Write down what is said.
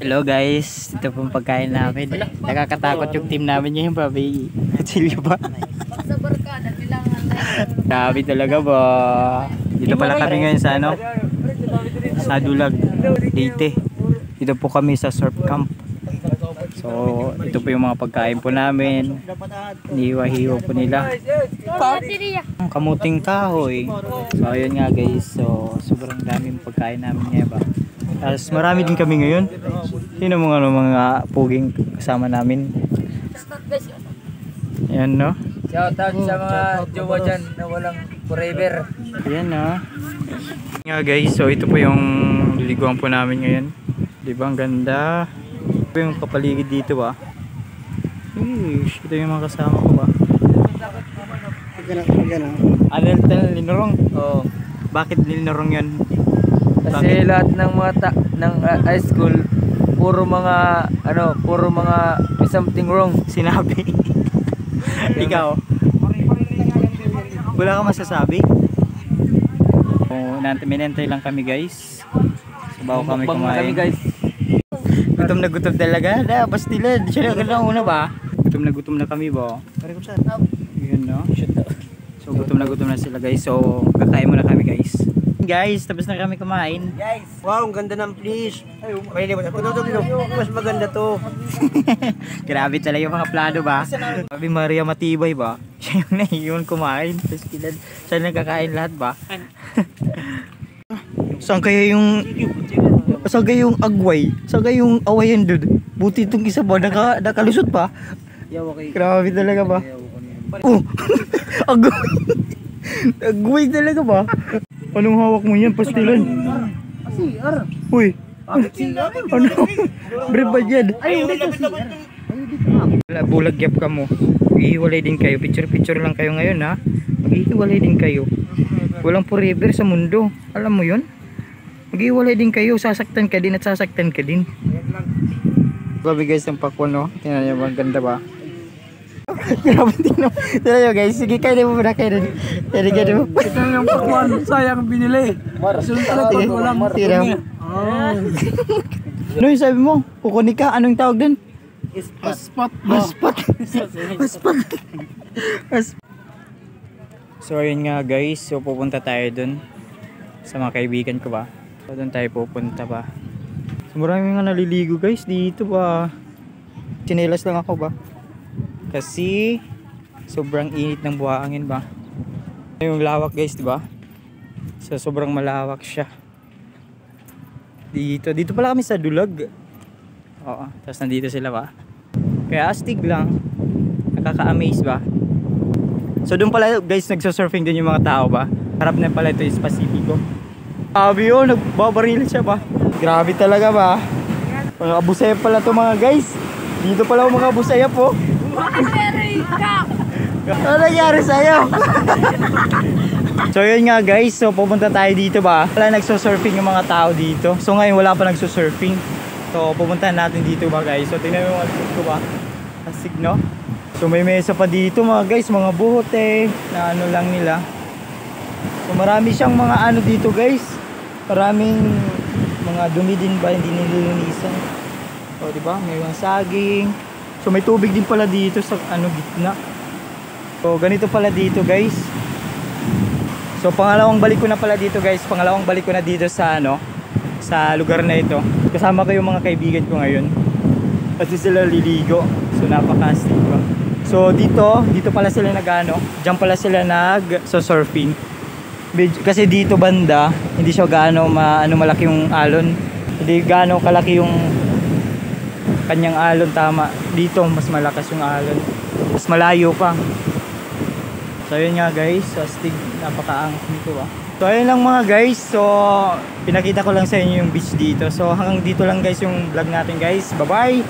Hello guys, ito pong pagkain namin. Nakakatakot yung team namin ngayon, baby. Silyo ba? Grabe talaga ba? Dito pala kami ngayon sa ano? Sa Dulag, Leyte. Dito po kami sa surf camp. So, ito po yung mga pagkain po namin. Nihiwa-hiwa po nila. Kamuting kahoy. So, ayun nga guys. So, sobrang daming pagkain namin ngayon ba? Tapos marami din kami ngayon. Sino mga puging kasama namin? Ayan no? Shoutout sa mga jowa dyan na walang forever. Ayan no? Nga guys, so ito po yung liliguan po namin ngayon. Diba ang ganda? Ito yung kapaligid dito ba? Ish, ito yung mga kasama ko ba? Anel linorong? Oo. Bakit linorong yan? Kasi lahat ng mga ng high school puro mga may something wrong Sinabi. Ikaw? Wala ka masasabi? Minentay lang kami guys. So, bago kami kumain. Kami guys. Gutom na gutom talaga. Basta nila. Siya na una ba? Gutom na kami ba? Yun no? So gutom na sila guys. So kakain muna kami guys. Guys, tapos na kami kumain. Guys, wow, ang ganda ng fish. Mas maganda to. Grabe talaga yung mga plano ba? Sabi Maria matibay ba? Siya yung naiyon kumain. Tapos siya nagkakain lahat ba? Saan kaya yung agway? Saan kaya yung awayan doon? Buti itong isa ba? Nakalusot pa? Grabe talaga ba? Oh! Agway! Agway talaga ba? Anong hawak mo yan? Pastilan? Uy! Ano? Brief ba dyan? Bulag yap ka mo. Maghihiwalay din kayo. Picture lang kayo ngayon ha. Maghihiwalay din kayo. Walang forever sa mundo. Alam mo yun? Maghihiwalay din kayo. Sasaktan ka din at sasaktan ka din. Grabe guys ng pakwan no? Tingnan niyo ba? Ang ganda ba? Grabe tingnan nyo guys. Sige kayo mo muna kayo. Tingnan mo. Ito yung pakwan. Sayang binili. Sunod talaga walang marami. Ano yung sabi mo? Kukunik ka? Anong tawag din? Paspat. So ayun nga guys. So pupunta tayo dun sa mga kaibigan ko ba. So dun tayo pupunta ba. So marami nga naliligo guys dito ba. Chinelas lang ako ba. Kasi sobrang init ng buhangin ba. Yung lawak guys diba. So sobrang malawak siya. Dito pala kami sa Dulag. Oo, tapos nandito sila ba. Kaya astig lang. Nakaka-amaze ba. So doon pala guys nagso-surfing din yung mga tao ba. Harap na pala ito yung Pacifico. Sabi yun, nagbabaril siya ba. Grabe talaga ba. Mga abusaya pala to mga guys. Dito pala mga abusaya po. Ano nangyari sa'yo? So yun nga guys, so pupunta tayo dito ba. Wala nagso-surfing yung mga tao dito. So ngayon wala pa nagso-surfing. So pupuntahan natin dito ba guys. So tingnan mo yung alikot ko ba. Asig no. So may mesa pa dito mga guys. Mga buhote na ano lang nila. So marami siyang mga ano dito guys. Maraming mga dumi din ba hindi nililinisan. So diba may mga saging. So may tubig din pala dito sa ano gitna. So ganito pala dito guys. So pangalawang balik ko na pala dito guys. Pangalawang balik ko na dito sa ano, sa lugar na ito. Kasama ko yung mga kaibigan ko ngayon. Kasi sila liligo. So napaka-astig ba. So dito pala sila nag-ano, diyan pala sila nag-surfing. Kasi dito banda, hindi siya gaano malaki yung alon. Hindi gaano kalaki yung kanyang alon tama. Dito mas malakas yung alon. Mas malayo pa. So yun nga guys, so astig, napakaangas nito ba. So ayun lang mga guys, so pinakita ko lang sa inyo yung beach dito. So hanggang dito lang guys yung vlog natin guys. Bye bye!